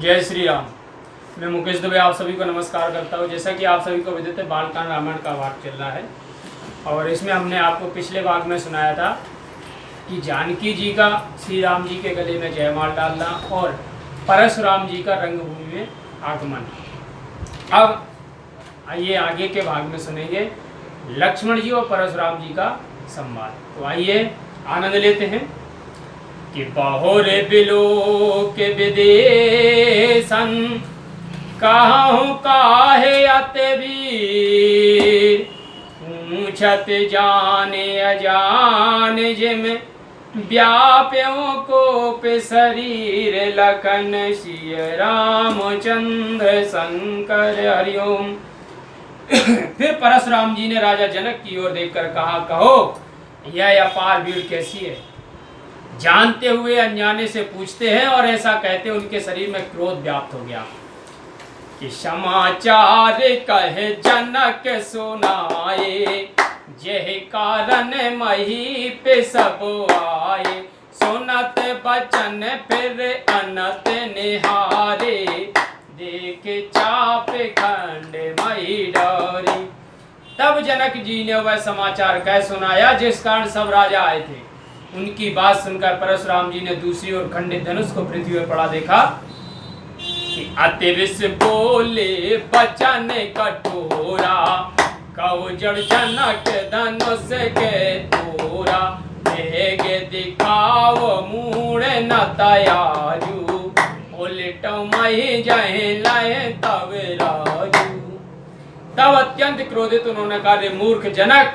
जय श्री राम। मैं मुकेश दुबे आप सभी को नमस्कार करता हूँ। जैसा कि आप सभी को विदित है, बालकांड रामायण का भाग चल रहा है और इसमें हमने आपको पिछले भाग में सुनाया था कि जानकी जी का श्री राम जी के गले में जयमाल डालना और परशुराम जी का रंगभूमि में आगमन। अब आइए आगे के भाग में सुनेंगे लक्ष्मण जी और परशुराम जी का संवाद। तो आइए आनंद लेते हैं कि बहुरे बिलो के विदेशन कहूँ काहे अते वीर पूछत जाने अजान जिम व्याप्यों को पे शरीर लखन सिय रामचंद्र शंकर हरिओम। फिर परशुराम जी ने राजा जनक की ओर देखकर कहा, कहो यह अपार भीड़ कैसी है? जानते हुए अनजाने से पूछते हैं और ऐसा कहते उनके शरीर में क्रोध व्याप्त हो गया कि समाचार कहे जनक सुनाए यह कारण मही पे सब आए। सुनत बचन फिर अनत निहारे देख चाप खंड मही डरी। तब जनक जी ने वह समाचार कह सुनाया जिस कारण सब राजा आए थे। उनकी बात सुनकर परशुराम जी ने दूसरी ओर खंडित धनुष को पृथ्वी पर पड़ा देखा कि अति विष बोले बचन कठोरा कहो जड़ जनक धनुष के तोरा देग दिखाव मूड़ न तयाजू उलट मही जहे लय तब राजू। तब अत्यंत क्रोधित उन्होंने कहा, रे मूर्ख जनक,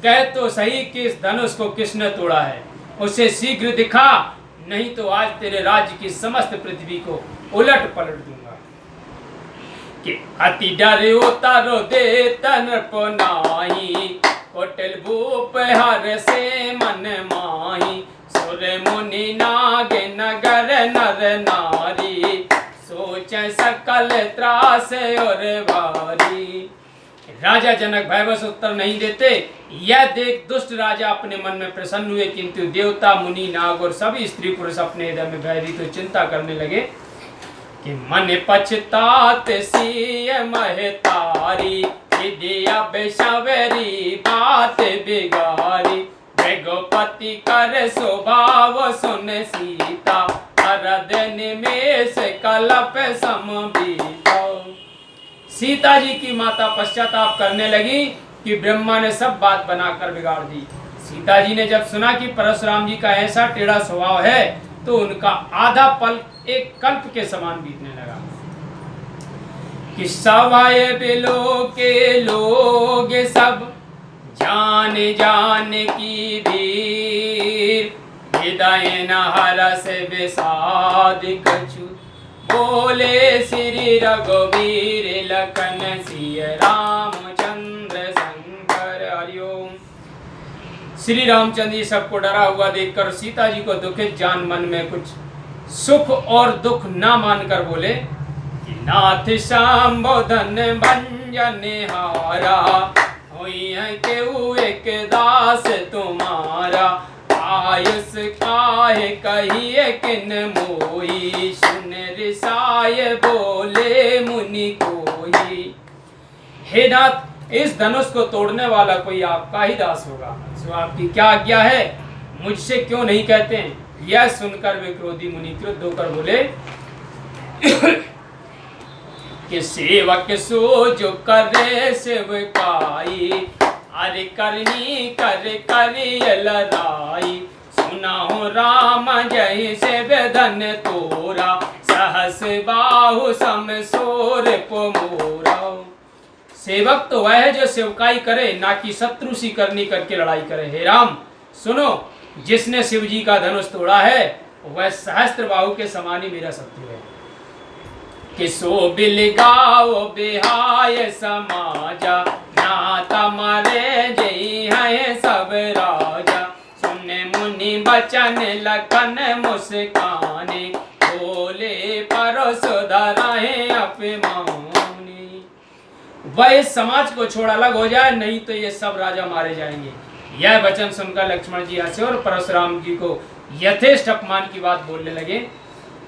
कह तो सही कि इस धनुष को किसने तोड़ा है, उसे शीघ्र दिखा, नहीं तो आज तेरे राज्य की समस्त पृथ्वी को उलट पलट दूंगा। कि अति डरो तारो दे तन पनाही कोटल भूप हर से मन माही। सुर मुनि नाग नगर नर नारी सोच सकल त्रास और भारी। राजा जनक भयवश उत्तर नहीं देते। यह देख दुष्ट राजा अपने मन में प्रसन्न हुए, किंतु देवता मुनि नाग और सभी स्त्री पुरुष अपने हृदय में भयभीत तो चिंता करने लगे कि मन पछतात सिय महतारी दिया बेशवेरी बात बिगारी। भगवती कर स्वभाव सुन सीता अरद निमेष कलप समबीता। सीता जी की माता पश्चाताप करने लगी कि ब्रह्मा ने सब बात बनाकर बिगाड़ दी। सीता जी ने जब सुना कि परशुराम जी का ऐसा टेढ़ा स्वभाव है तो उनका आधा पल एक कल्प के समान बीतने लगा। कि सवाए बिलो के लोग सब जान जान की भीर हृदय न हरस विषाद कछु बोले श्री रघुवीर लखन सिय रामचंद्र शंकर हरिओम। श्री रामचंद्र जी सबको डरा हुआ देखकर सीता जी को दुखित जान मन में कुछ सुख और दुख ना मानकर बोले कि नाथ संबोधन भंजन हारा हुई है केहू एक दास तुम्हारा। आयुष काहे कहिए किन मोही सुन रिसाय बोले मुनि कोई। हे नाथ, इस धनुष को तोड़ने वाला कोई आपका ही दास होगा, सो आपकी क्या आज्ञा है, मुझसे क्यों नहीं कहते हैं? यह सुनकर वे क्रोधी मुनि क्रुद्ध होकर बोले कि सेवक सो जो करे सेवकाई अरे करनी कर करी लड़ाई। सुना हो राम जय से वेदन तोरा सहस बाहु सम सोर पोमोरा। सेवक तो वह है जो सेवकाई करे, ना कि शत्रु सी करनी करके लड़ाई करे। हे राम सुनो, जिसने शिव जी का धनुष तोड़ा है वह सहस्त्र बाहु के समान ही मेरा शत्रु है। कि सो बिल गाओ बिहाय समाजा नाता मारे जई है सब राजा। सुने मुनि बचन लखन मुस्काने बोले परोसो धराए अपमानी। वह इस समाज को छोड़ अलग हो जाए, नहीं तो ये सब राजा मारे जाएंगे। यह वचन सुनकर लक्ष्मण जी हंसे और परशुराम जी को यथेष्ट अपमान की बात बोलने लगे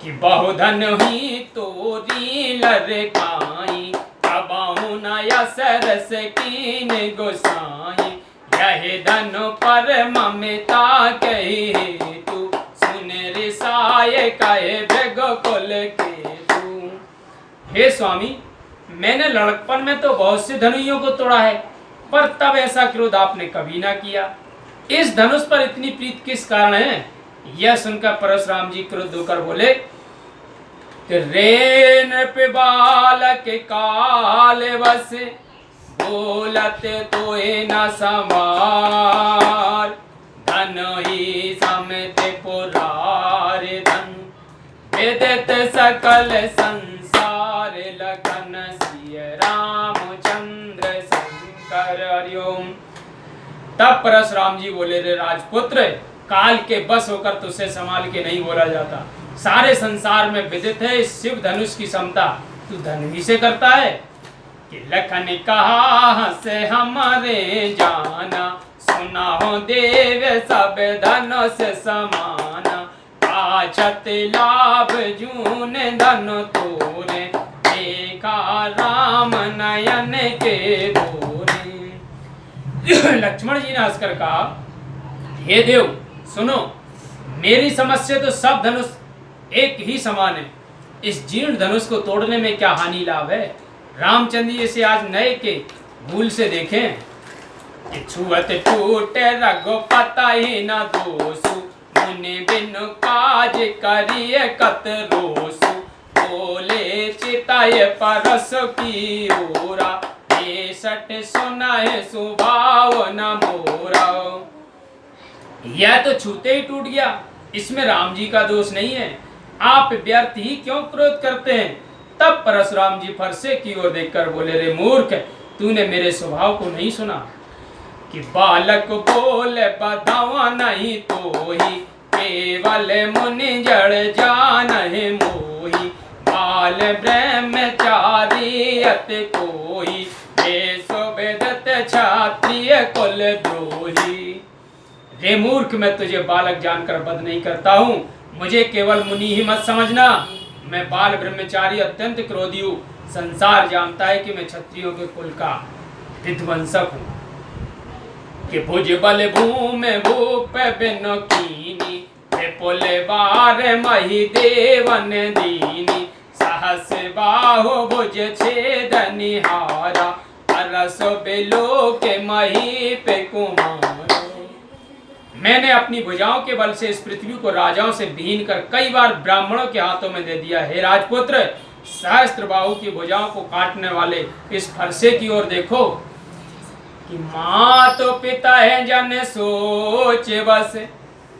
कि बहुधन हुई तोरी लरकाई, कबाहु न यसरस कीन गोसाई, यह धन पर ममता कही तू, सुन रिसाए कहे बेगो कुल के तू। हे स्वामी, मैंने लड़कपन में तो बहुत से धनुइयों को तोड़ा है, पर तब ऐसा क्रोध आपने कभी ना किया। इस धनुष पर इतनी प्रीत किस कारण है? यह सुनकर परशुराम जी क्रुद्ध होकर बोले कि रे नृप बालक काल वस, बोलत तोए न समार, धन ही समित पुरार धन, विदित सकल संसार, लखन सिय रामचंद्र शंकर। हरिओम। तब परशुराम जी बोले, रे राजपुत्र, काल के बस होकर तुझसे संभाल के नहीं बोला जाता। सारे संसार में विदित है इस शिव धनुष की क्षमता, तू धन ही से करता है। कि लखन कहा से हमारे जाना, सुना हो देव सब धनुष समाना, पाछत लाभ जून धन तोरे, देखा राम नयन के गोरे। लक्ष्मण जी ने हंसकर कहा, हे देव सुनो, मेरी समझ से तो सब धनुष एक ही समान है, इस जीर्ण धनुष को तोड़ने में क्या हानि लाभ है। रामचंद्र जी इसे आज नए के भूल से देखें। छुअत टूटे रघुपति ही न दोषु, मुनि बिनु काज करिए कत रोसु, बोले चिताए परस की ओरा, सट सुनाए सुभाव न मोरा। यह तो छूते ही टूट गया, इसमें राम जी का दोष नहीं है, आप व्यर्थ ही क्यों क्रोध करते हैं। तब परशुराम जी फरसे की ओर देखकर बोले, रे मूर्ख, तूने मेरे स्वभाव को नहीं सुना कि बालक बोले बधावा नहीं तो ही, केवल मुनि जड़ जान है मोही, बाल ब्रह्मचारी अति कोई, क्षत्रिय कुल द्रोही। रे मूर्ख, मैं तुझे बालक जानकर वध नहीं करता हूँ, मुझे केवल मुनि ही मत समझना। मैं बाल ब्रह्मचारी अत्यंत क्रोधी हूँ, संसार जानता है कि मैं क्षत्रियों के कुल का विध्वंसक हूँ। कि भुज बल भूमि भूप बिन कीनी, पुल बार मही देवन दीनी, सहस बाहु भुज छेद निहारा, रस बिलो के मही पे कुमार। मैंने अपनी भुजाओं के बल से इस पृथ्वी को राजाओं से विहीन कर कई बार ब्राह्मणों के हाथों में दे दिया। हे राजपुत्र, सहस्त्र बाहु की भुजाओं को काटने वाले इस फरसे की ओर देखो। कि माँ तो पिता है जन सोच बस,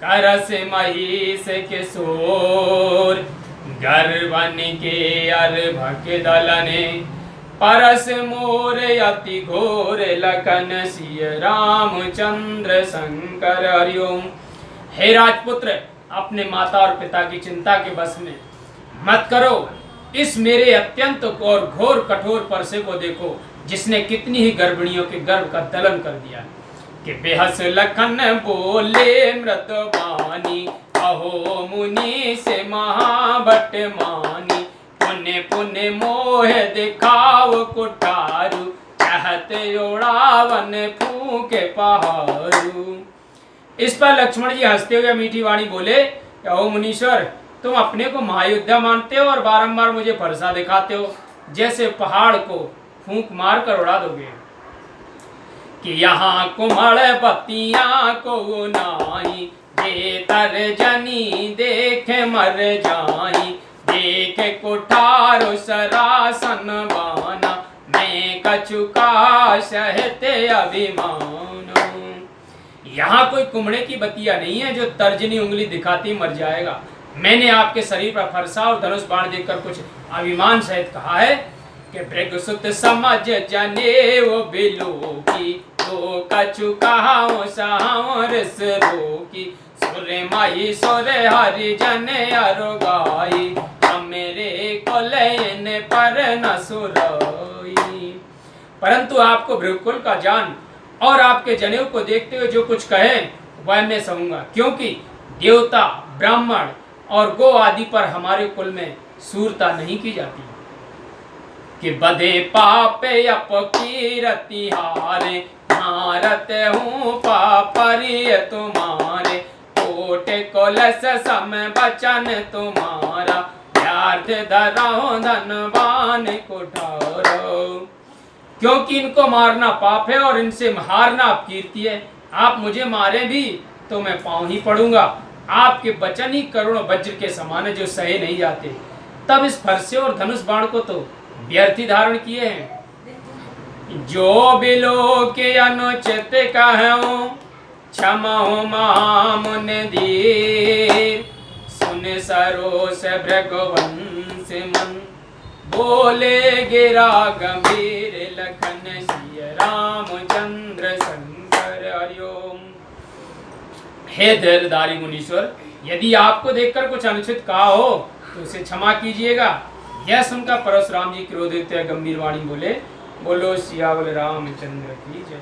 करस महिष के सोर, गर्वन के अर्भक दलने, परस मोर अति घोर, लखन सिय रामचंद्र शंकर। हरिओम। हे राजपुत्र, अपने माता और पिता की चिंता के बस में मत करो, इस मेरे अत्यंत और घोर कठोर परसे को देखो, जिसने कितनी ही गर्भिणियों के गर्भ का दलन कर दिया। कि बेहस लखन बोले मृत वाणी, अहो मुनि से महाबट मानी, पुण्य पुण्य मोह दिखाव कुठारू, चाहत उड़ावन फूके पहाड़ू। इस पर लक्ष्मण जी हंसते हुए मीठी वाणी बोले, ओ मुनीश्वर, तुम अपने को महायोद्धा मानते हो और बारंबार मुझे फरसा दिखाते हो, जैसे पहाड़ को फूंक मार कर उड़ा दोगे। कि यहाँ कुमड़ बत्तियां को नाही, बेतर जनी देखे मर जाई, देख कुठारो सरासन बाना, मैं कछुका सहते अभिमान। यहाँ कोई कुमड़े की बत्तियां नहीं है जो तर्जनी उंगली दिखाती मर जाएगा। मैंने आपके शरीर पर फरसा और धनुष बाण देखकर कुछ अभिमान सहित कहा है कि भृगुसुत समझ जने वो बिलो की, तो कछु कहाओ सहाओ रिस रोकी, सुरे माई सुरे हरि जने अरुगाई, मेरे कोलयन पर न सुराई। परंतु आपको भृगुकुल का जान और आपके जनेऊ को देखते हुए जो कुछ कहे वह मैं सहूंगा, क्योंकि देवता, ब्राह्मण और गो आदि पर हमारे कुल में सूरता नहीं की जाती कि बधे पापे अपकीरति हारे भारत हूँ पापरिय तुम्हारे कोट कोलस सम बचन तुम्हारा व्यार्थ धराओ धनवान कुठारो। क्योंकि इनको मारना पाप है और इनसे हारना अपकीर्ति है। आप मुझे मारे भी तो मैं पाँव ही पड़ूंगा। आपके वचन ही करुण वज्र के समान है जो सहे नहीं जाते। तब इस फरसे और धनुष बाण को तो व्यर्थ ही धारण किए हैं। जो बिलो के अनुचित कहूं क्षमा मामुन धीर सुन सरोस भृगवंश मन बोले गिरा गंभीर लखन सिय रामचंद्र शंकर हरिओम। हे धैर्यधारी मुनीश्वर, यदि आपको देखकर कुछ अनुचित कहा हो तो उसे क्षमा कीजिएगा। यह सुनकर परशुराम जी क्रोधित गंभीर वाणी बोले, बोलो सियावर रामचंद्र की जय।